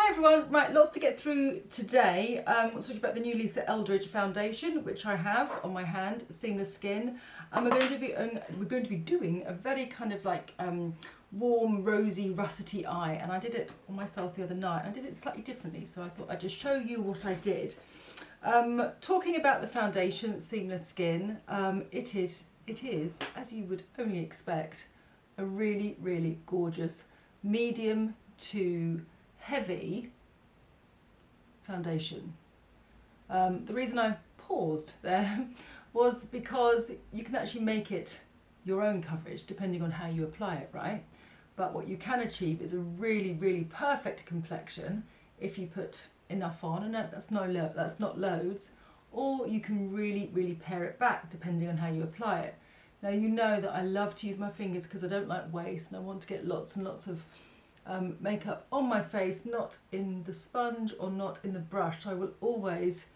Hi everyone, right, lots to get through today. We'll talk about the new Lisa Eldridge Foundation, which I have on my hand, Seamless Skin. And we're going to be doing a very kind of like warm, rosy, russety eye. And I did it on myself the other night. I did it slightly differently, so I thought I'd just show you what I did. Talking about the foundation, Seamless Skin, it is, as you would only expect, a really, really gorgeous medium to heavy foundation. The reason I paused there was because you can actually make it your own coverage depending on how you apply it, right? But what you can achieve is a really, really perfect complexion if you put enough on, and that's not loads, or you can really, really pare it back depending on how you apply it. Now you know that I love to use my fingers because I don't like waste and I want to get lots and lots of makeup on my face, not in the sponge or not in the brush. I will always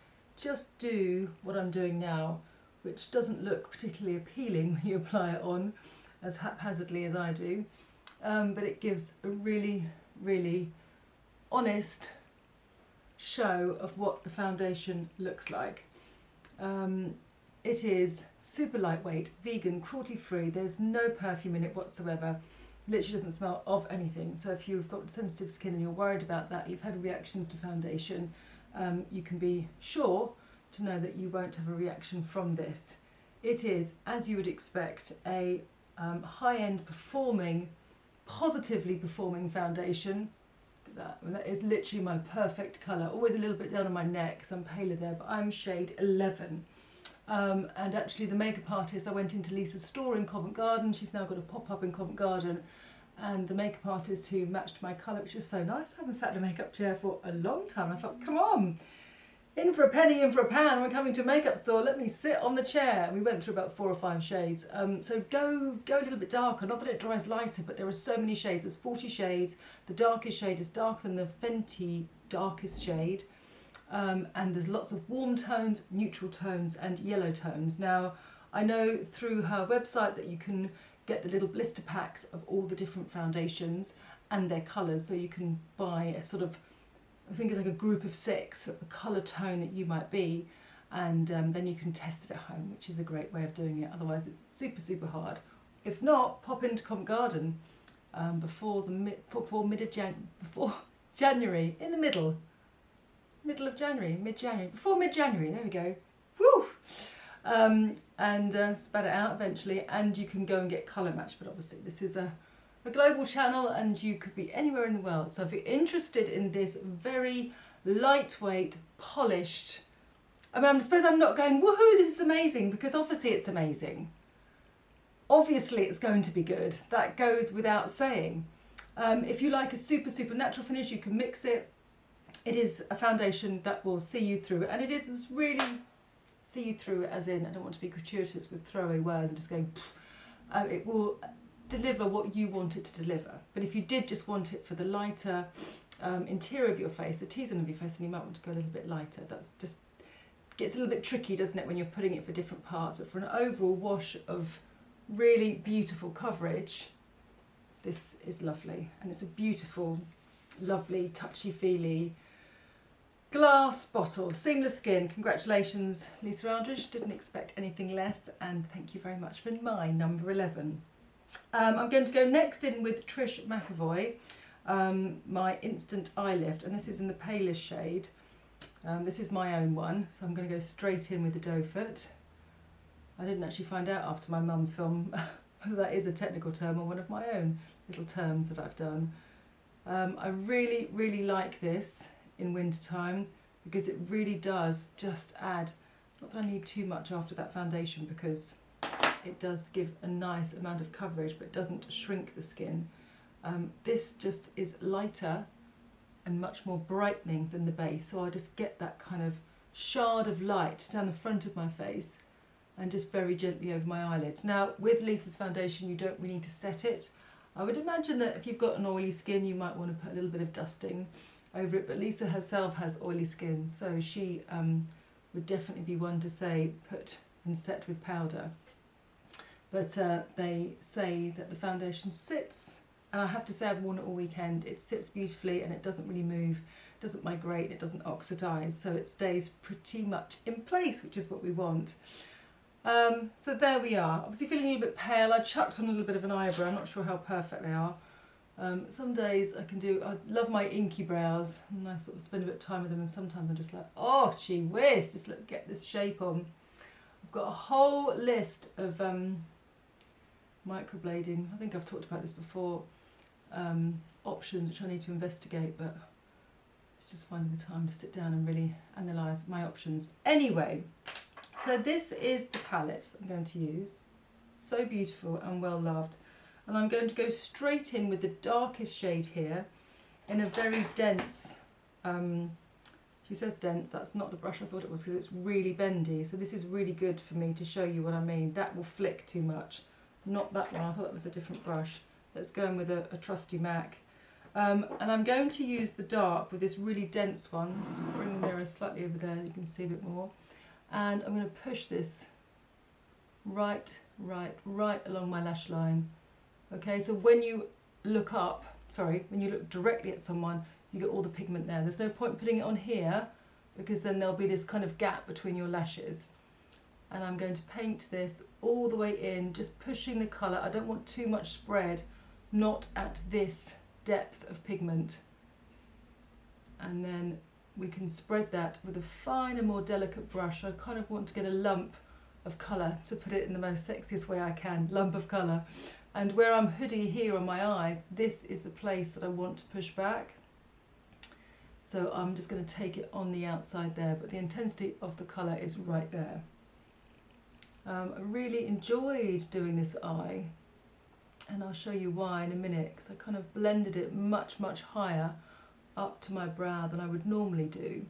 just do what I'm doing now, which doesn't look particularly appealing when you apply it on as haphazardly as I do, but it gives a really, really honest show of what the foundation looks like. It is super lightweight, vegan, cruelty-free, there's no perfume in it whatsoever. Literally doesn't smell of anything. So if you've got sensitive skin and you're worried about that, you've had reactions to foundation, you can be sure to know that you won't have a reaction from this. It is, as you would expect, a high-end performing, positively performing foundation. Look at that. I mean, that is literally my perfect colour. Always a little bit down on my neck because I'm paler there, but I'm shade 11. And actually the makeup artist, I went into Lisa's store in Covent Garden. She's now got a pop-up in Covent Garden. And the makeup artist who matched my colour, which is so nice. I haven't sat in a makeup chair for a long time. I thought, come on, in for a penny, in for a pound. We're coming to a makeup store, let me sit on the chair. And we went through about 4 or 5 shades. So go a little bit darker. Not that it dries lighter, but there are so many shades. There's 40 shades. The darkest shade is darker than the Fenty darkest shade. And there's lots of warm tones, neutral tones and yellow tones. Now, I know through her website that you can get the little blister packs of all the different foundations and their colours, so you can buy a sort of, I think it's like a group of 6 of the colour tone that you might be, and then you can test it at home, which is a great way of doing it. Otherwise it's super, super hard. If not, pop into Covent Garden before January, in the middle of January, before mid-January, there we go. Woo! And spat it out eventually, and you can go and get colour match, but obviously this is a global channel and you could be anywhere in the world. So if you're interested in this very lightweight, polished, I suppose I'm not going, woohoo, this is amazing, because obviously it's amazing. Obviously it's going to be good. That goes without saying. If you like a super, super natural finish, you can mix it. It is a foundation that will see you through, and it is really see you through, as in, I don't want to be gratuitous with throwaway words and just going, it will deliver what you want it to deliver. But if you did just want it for the lighter interior of your face, the T-zone of your face, then you might want to go a little bit lighter. That's just, gets a little bit tricky, doesn't it, when you're putting it for different parts. But for an overall wash of really beautiful coverage, this is lovely. And it's a beautiful, lovely, touchy-feely glass bottle. Seamless Skin. Congratulations, Lisa Eldridge. Didn't expect anything less, and thank you very much for my number 11. I'm going to go next in with Trish Mcevoy, my Instant Eye Lift, and this is in the palest shade. This is my own one, so I'm going to go straight in with the doe foot. I didn't actually find out after my mum's film whether that is a technical term or one of my own little terms that I've done. I really, really like this in winter time because it really does just add, not that I need too much after that foundation because it does give a nice amount of coverage but doesn't shrink the skin. This just is lighter and much more brightening than the base, so I just get that kind of shard of light down the front of my face and just very gently over my eyelids. Now with Lisa's foundation you don't really need to set it. I would imagine that if you've got an oily skin you might want to put a little bit of dusting over it, but Lisa herself has oily skin, so she would definitely be one to say put and set with powder. But they say that the foundation sits And I have to say I've worn it all weekend. It sits beautifully and it doesn't really move, doesn't migrate, it doesn't oxidize, so it stays pretty much in place, which is what we want. So there we are. Obviously feeling a little bit pale. I chucked on a little bit of an eyebrow. I'm not sure how perfect they are. Some days I love my inky brows and I sort of spend a bit of time with them, and sometimes I'm just like, oh gee whiz, just look, get this shape on. I've got a whole list of microblading. I think I've talked about this before. Options which I need to investigate, but it's just finding the time to sit down and really analyse my options. Anyway, so this is the palette I'm going to use. So beautiful and well loved. And I'm going to go straight in with the darkest shade here in a very dense, she says dense, that's not the brush I thought it was because it's really bendy. So this is really good for me to show you what I mean. That will flick too much. Not that one, I thought that was a different brush. Let's go in with a trusty MAC. And I'm going to use the dark with this really dense one. Let's bring the mirror slightly over there, you can see a bit more. And I'm going to push this right along my lash line. Okay, so when you look up, when you look directly at someone, you get all the pigment there. There's no point putting it on here because then there'll be this kind of gap between your lashes. And I'm going to paint this all the way in, just pushing the colour. I don't want too much spread, not at this depth of pigment. And then we can spread that with a finer, more delicate brush. I kind of want to get a lump of colour, to put it in the most sexiest way I can, lump of colour. And where I'm hoodie here on my eyes, this is the place that I want to push back. So I'm just going to take it on the outside there, but the intensity of the colour is right there. I really enjoyed doing this eye, and I'll show you why in a minute, because I kind of blended it much higher up to my brow than I would normally do.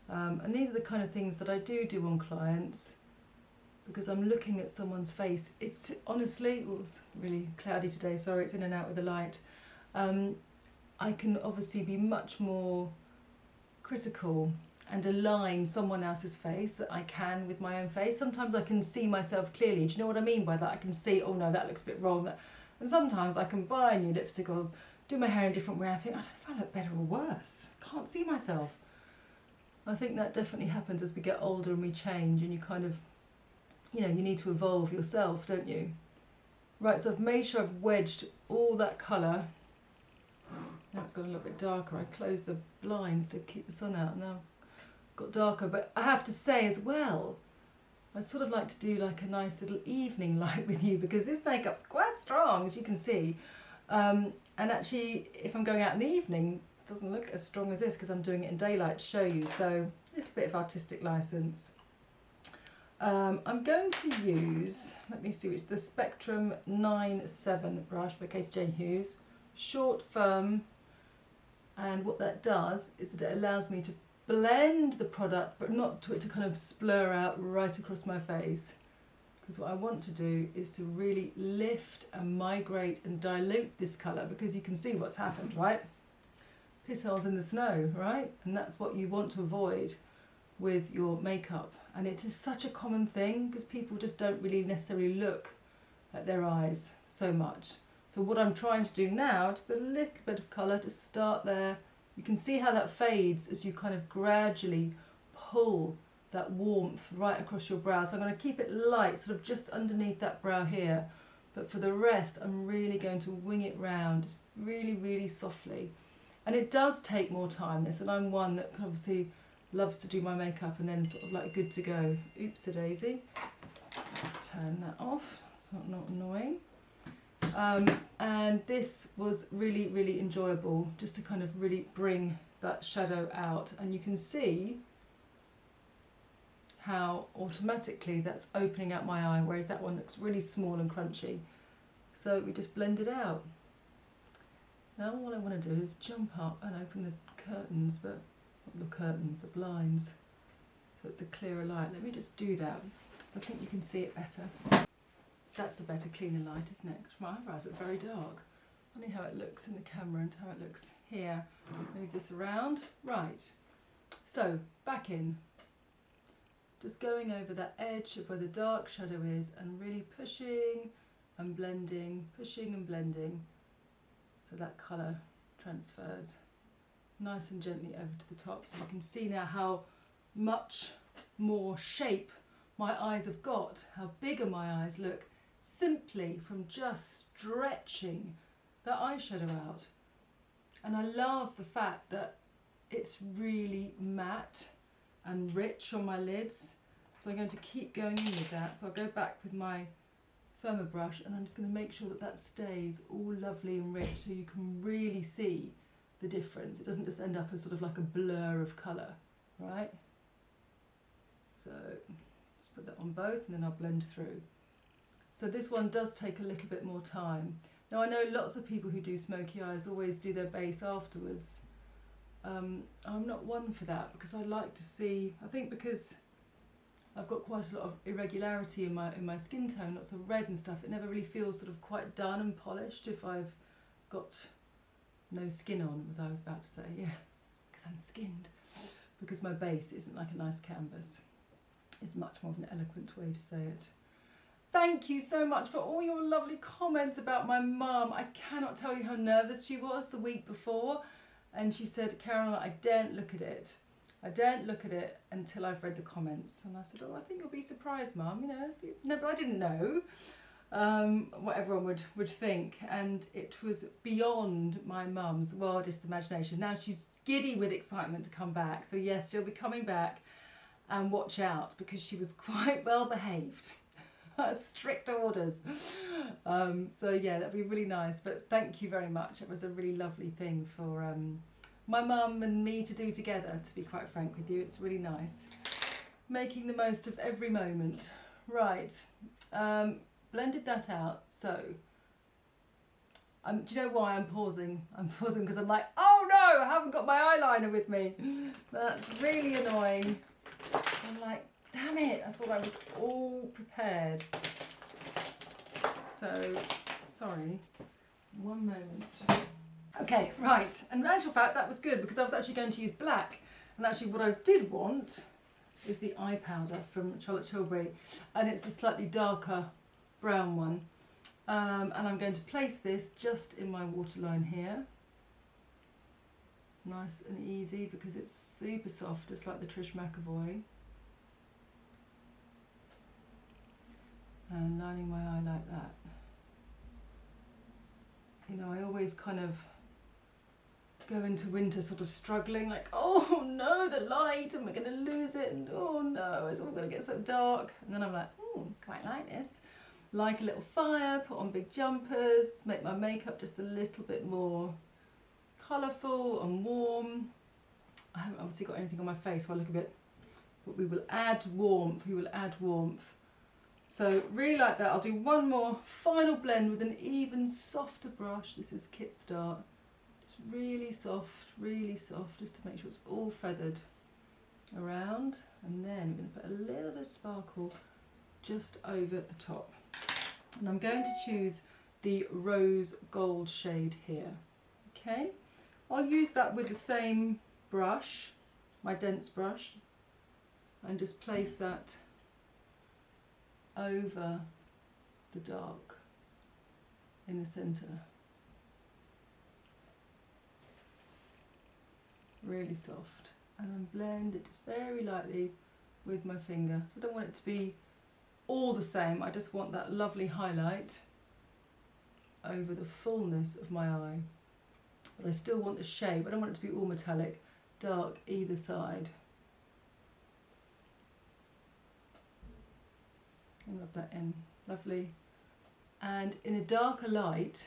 And these are the kind of things that I do on clients, because I'm looking at someone's face. It's honestly, it's really cloudy today, sorry, it's in and out with the light. I can obviously be much more critical and align someone else's face that I can with my own face. Sometimes I can see myself clearly. Do you know what I mean by that? I can see, oh no, that looks a bit wrong. And sometimes I can buy a new lipstick or do my hair in a different way. I think, I don't know if I look better or worse. I can't see myself. I think that definitely happens as we get older and we change, and you kind of, you know, you need to evolve yourself, don't you? Right, so I've made sure I've wedged all that colour. Now it's got a little bit darker. I closed the blinds to keep the sun out. Now got darker, but I have to say as well, I'd sort of like to do like a nice little evening light with you, because this makeup's quite strong, as you can see. And actually, if I'm going out in the evening, it doesn't look as strong as this because I'm doing it in daylight to show you. So a little bit of artistic license. I'm going to use, let me see, the Spectrum 9-7 brush by Casey Jane Hughes. Short, firm, and what that does is that it allows me to blend the product, but not to it to kind of splur out right across my face. Because what I want to do is to really lift and migrate and dilute this colour, because you can see what's happened, right? Piss holes in the snow, right? And that's what you want to avoid with your makeup. And it is such a common thing because people just don't really necessarily look at their eyes so much. So what I'm trying to do now, just a little bit of colour to start there. You can see how that fades as you kind of gradually pull that warmth right across your brow. So I'm going to keep it light, sort of just underneath that brow here. But for the rest, I'm really going to wing it round, just really softly. And it does take more time, this, and I'm one that obviously loves to do my makeup and then sort of like good to go. Oops-a-daisy. Let's turn that off, so not annoying. And this was really enjoyable, just to kind of really bring that shadow out. And you can see how automatically that's opening out my eye, whereas that one looks really small and crunchy. So we just blend it out. Now all I want to do is jump up and open the curtains, but not the curtains, the blinds, so it's a clearer light. Let me just do that, so I think you can see it better. That's a better, cleaner light, isn't it? Because my eyebrows are very dark. Funny how it looks in the camera and how it looks here. Move this around. Right. So, back in. Just going over that edge of where the dark shadow is and really pushing and blending, pushing and blending. so that colour transfers nice and gently over to the top. So you can see now how much more shape my eyes have got, how bigger my eyes look, simply from just stretching the eyeshadow out. And I love the fact that it's really matte and rich on my lids. So I'm going to keep going in with that. So I'll go back with my firmer brush and I'm just going to make sure that that stays all lovely and rich so you can really see the difference. It doesn't just end up as sort of like a blur of colour, right? So just put that on both and then I'll blend through. So this one does take a little bit more time. Now I know lots of people who do smoky eyes always do their base afterwards. I'm not one for that because I like to see, I think because I've got quite a lot of irregularity in my skin tone, lots of red and stuff, it never really feels sort of quite done and polished if I've got no skin on, as I was about to say, yeah, because I'm skinned. Because my base isn't like a nice canvas. It's much more of an eloquent way to say it. Thank you so much for all your lovely comments about my mum. I cannot tell you how nervous she was the week before. And she said, Caroline, I daren't look at it. I daren't look at it until I've read the comments. And I said, oh, I think you'll be surprised, Mum. You know, no, but I didn't know what everyone would think. And it was beyond my mum's wildest imagination. Now she's giddy with excitement to come back. So yes, she'll be coming back, and watch out because she was quite well behaved. Strict orders. So yeah, that'd be really nice. But thank you very much. It was a really lovely thing for my mum and me to do together, to be quite frank with you. It's really nice. Making the most of every moment. Right. Blended that out. So do you know why I'm pausing? I'm pausing because I'm like, oh no, I haven't got my eyeliner with me. That's really annoying. I'm like, damn it, I thought I was all prepared. So, sorry, one moment. Okay, right, and in actual fact that was good because I was actually going to use black. And actually what I did want is the eye powder from Charlotte Tilbury, and it's a slightly darker brown one. And I'm going to place this just in my waterline here. Nice and easy because it's super soft, just like the Trish Mcevoy. And lining my eye like that. You know, I always kind of go into winter sort of struggling, like, oh no, the light, and we're going to lose it, and oh no, it's all going to get so dark. And then I'm like, oh, quite like this. Like a little fire, put on big jumpers, make my makeup just a little bit more colourful and warm. I haven't obviously got anything on my face, so I look a bit, but we will add warmth, So really like that. I'll do one more final blend with an even softer brush. This is Kit Start. Just really soft, just to make sure it's all feathered around. And then I'm going to put a little bit of sparkle just over the top. And I'm going to choose the rose gold shade here. Okay, I'll use that with the same brush, my dense brush, and just place that over the dark in the centre. Really soft. And then blend it just very lightly with my finger. So I don't want it to be all the same, I just want that lovely highlight over the fullness of my eye. But I still want the shape, I don't want it to be all metallic, dark either side. And rub that in, lovely. And in a darker light,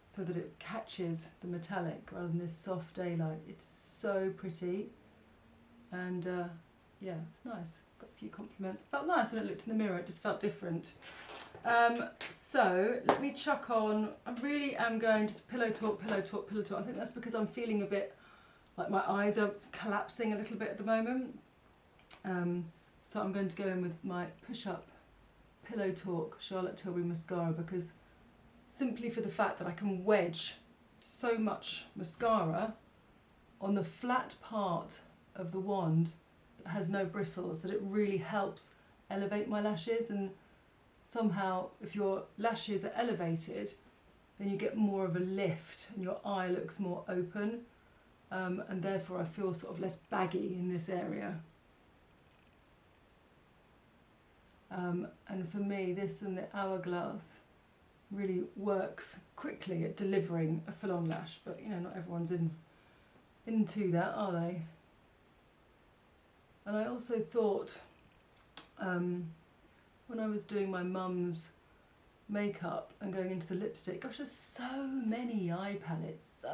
so that it catches the metallic rather than this soft daylight. It's so pretty. And yeah, it's nice. Got a few compliments. It felt nice when I looked in the mirror, it just felt different. So let me chuck on, I really am going just pillow talk. I think that's because I'm feeling a bit like my eyes are collapsing a little bit at the moment. So I'm going to go in with my Push Up Pillow Talk Charlotte Tilbury mascara, because simply for the fact that I can wedge so much mascara on the flat part of the wand that has no bristles, that it really helps elevate my lashes. And somehow if your lashes are elevated, then you get more of a lift and your eye looks more open, and therefore I feel sort of less baggy in this area. And for me, this and the Hourglass really works quickly at delivering a full-on lash, but you know, not everyone's into that, are they? And I also thought, when I was doing my mum's makeup and going into the lipstick, gosh, there's so many eye palettes,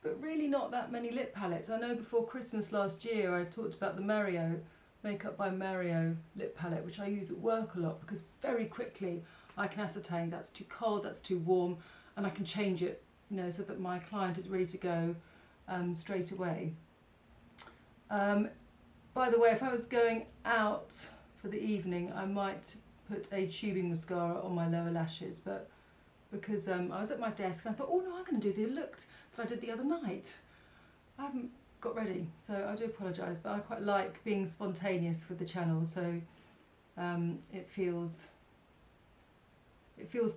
but really not that many lip palettes. I know before Christmas last year I talked about the Mario Makeup by Mario lip palette, which I use at work a lot because very quickly I can ascertain that's too cold, that's too warm, and I can change it, you know, so that my client is ready to go straight away. By the way, if I was going out for the evening, I might put a tubing mascara on my lower lashes, but because I was at my desk and I thought, oh no, I'm going to do the look that I did the other night. I haven't got ready, so I do apologise, but I quite like being spontaneous with the channel, so it feels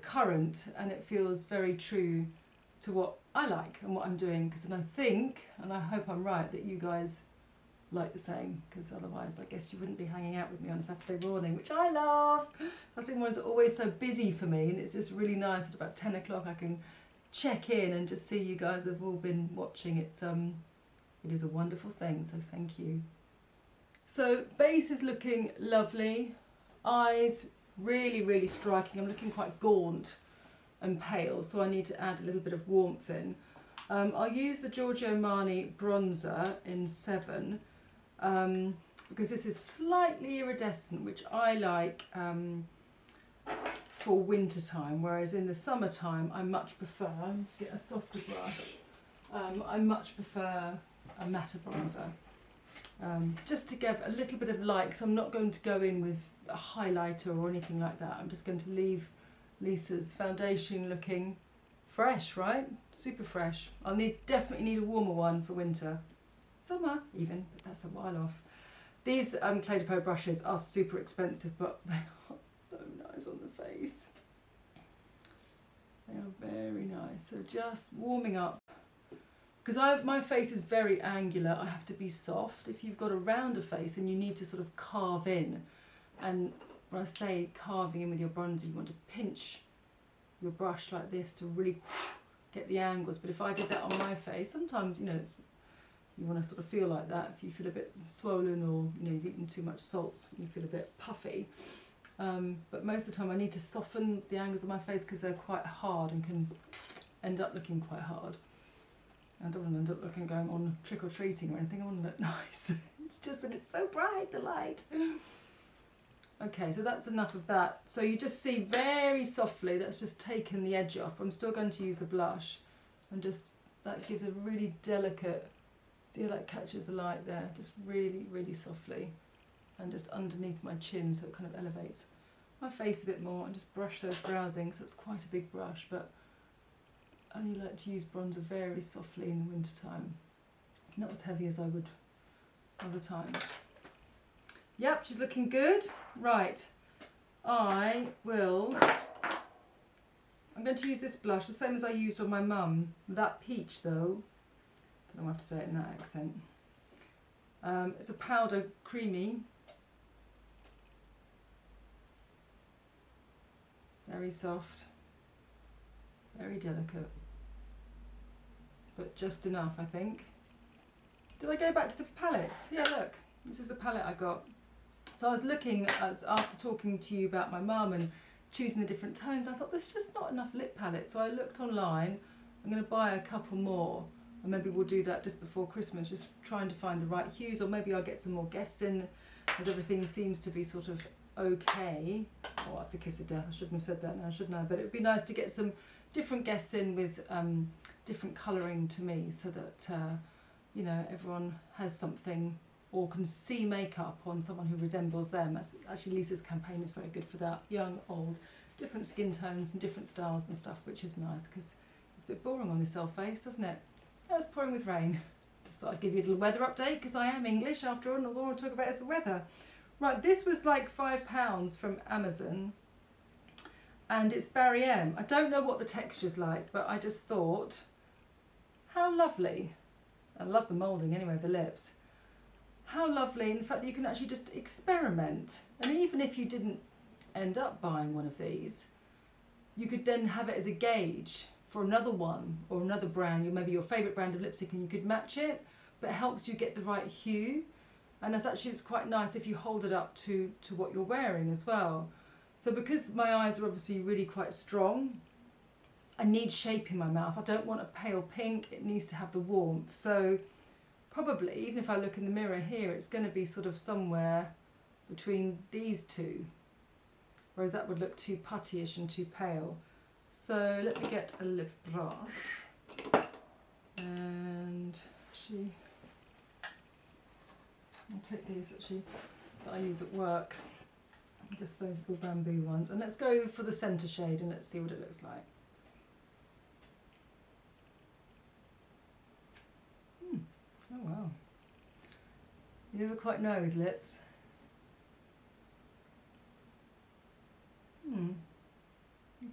current and it feels very true to what I like and what I'm doing, because then I think, and I hope I'm right, that you guys like the same, because otherwise I guess you wouldn't be hanging out with me on a Saturday morning, which I love. Saturday mornings are always so busy for me, and it's just really nice at about 10 o'clock I can check in and just see you guys have all been watching. It is a wonderful thing, so thank you. So base is looking lovely, eyes really, really striking. I'm looking quite gaunt and pale, so I need to add a little bit of warmth in. I'll use the Giorgio Armani bronzer in 7 because this is slightly iridescent, which I like for winter time, whereas in the summertime I much prefer, get a softer brush, I much prefer a matte bronzer. Just to give a little bit of light, because I'm not going to go in with a highlighter or anything like that. I'm just going to leave Lisa's foundation looking fresh, right? Super fresh. I'll definitely need a warmer one for winter. Summer even, but that's a while off. These Clé de Peau brushes are super expensive, but they are so nice on the face. They are very nice. So just warming up. Because my face is very angular, I have to be soft. If you've got a rounder face and you need to sort of carve in, and when I say carving in with your bronzer, you want to pinch your brush like this to really get the angles. But if I did that on my face, sometimes, you know, you want to sort of feel like that if you feel a bit swollen, or you know, you've eaten too much salt and you feel a bit puffy. But most of the time I need to soften the angles of my face because they're quite hard and can end up looking quite hard. I don't want to end up looking going on trick-or-treating or anything. I want to look nice. It's just that it's so bright, the light. Okay, so that's enough of that. So you just see very softly, that's just taken the edge off. I'm still going to use a blush, and just, that gives a really delicate, see how that catches the light there? Just really, really softly. And just underneath my chin, so it kind of elevates my face a bit more, and just brush those brows in, because that's quite a big brush, but I only like to use bronzer very softly in the winter time, not as heavy as I would other times. Yep, she's looking good. Right, I'm going to use this blush, the same as I used on my mum. That peach though, don't know how to say it in that accent. It's a powder creamy. Very soft, very delicate, but just enough, I think. Did I go back to the palettes? Yeah, look, this is the palette I got. So I was looking, after talking to you about my mum and choosing the different tones, I thought there's just not enough lip palettes. So I looked online. I'm going to buy a couple more, and maybe we'll do that just before Christmas, just trying to find the right hues, or maybe I'll get some more guests in, as everything seems to be sort of okay. Oh, that's a kiss of death. I shouldn't have said that now, shouldn't I? But it would be nice to get some different guests in with different colouring to me, so that you know, everyone has something or can see makeup on someone who resembles them. Actually, Lisa's campaign is very good for that. Young, old, different skin tones and different styles and stuff, which is nice, because it's a bit boring on this old face, doesn't it? Oh, it's pouring with rain. Just thought I'd give you a little weather update, because I am English after all, and all I want to talk about is the weather. Right, this was like £5 from Amazon, and it's Barry M. I don't know what the texture's like, but I just thought, how lovely. I love the moulding anyway of the lips. How lovely, and the fact that you can actually just experiment. And even if you didn't end up buying one of these, you could then have it as a gauge for another one or another brand, maybe your favourite brand of lipstick, and you could match it, but it helps you get the right hue. And it's quite nice if you hold it up to what you're wearing as well. So because my eyes are obviously really quite strong, I need shape in my mouth. I don't want a pale pink, it needs to have the warmth. So probably, even if I look in the mirror here, it's going to be sort of somewhere between these two, whereas that would look too puttyish and too pale. So let me get a lip brush, and actually I'll take these actually that I use at work, disposable bamboo ones, and let's go for the centre shade and let's see what it looks like. Oh wow, you never quite know with lips.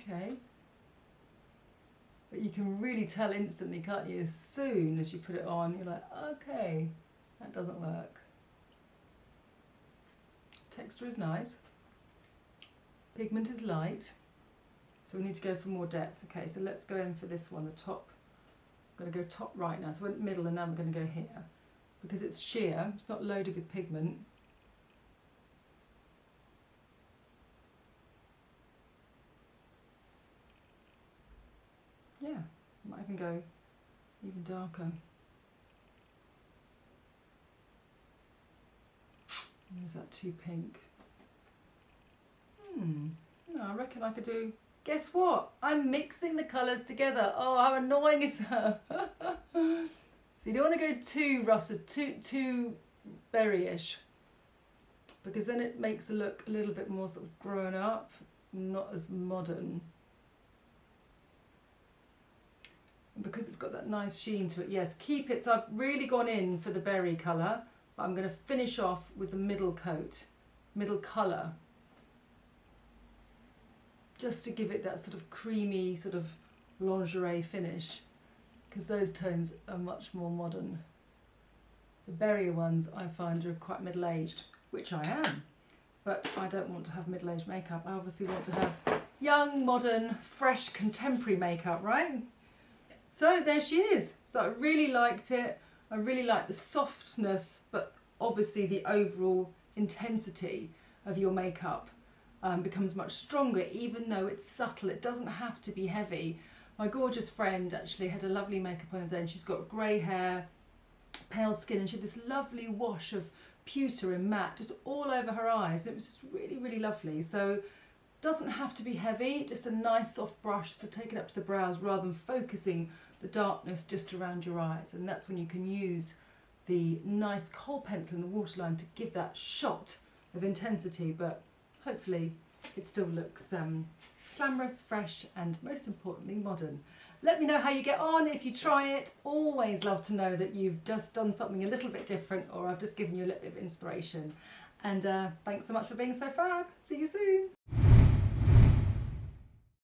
Okay. But you can really tell instantly, can't you? As soon as you put it on, you're like, okay, that doesn't work. Texture is nice. Pigment is light. So we need to go for more depth. Okay, so let's go in for this one, the top. I'm going to go top right now. So we're in the middle, and now I'm going to go here. Because it's sheer, it's not loaded with pigment. Yeah, might even go even darker. Is that too pink? No, I reckon I could do... Guess what? I'm mixing the colours together. Oh, how annoying is that? So you don't want to go too russet, too berry-ish, because then it makes the look a little bit more sort of grown up, not as modern. And because it's got that nice sheen to it, yes, keep it. So I've really gone in for the berry colour, but I'm going to finish off with the middle coat, middle colour, just to give it that sort of creamy, sort of lingerie finish, because those tones are much more modern. The berry ones I find are quite middle-aged, which I am, but I don't want to have middle-aged makeup. I obviously want to have young, modern, fresh, contemporary makeup, right? So there she is. So I really liked it. I really like the softness, but obviously the overall intensity of your makeup becomes much stronger, even though it's subtle. It doesn't have to be heavy. My gorgeous friend actually had a lovely makeup on today, and she's got grey hair, pale skin, and she had this lovely wash of pewter and matte just all over her eyes. It was just really, really lovely. So it doesn't have to be heavy, just a nice soft brush to take it up to the brows rather than focusing the darkness just around your eyes. And that's when you can use the nice kohl pencil in the waterline to give that shot of intensity, but hopefully it still looks glamorous, fresh, and most importantly modern. Let me know how you get on if you try it. Always love to know that you've just done something a little bit different, or I've just given you a little bit of inspiration. And thanks so much for being so fab. See you soon.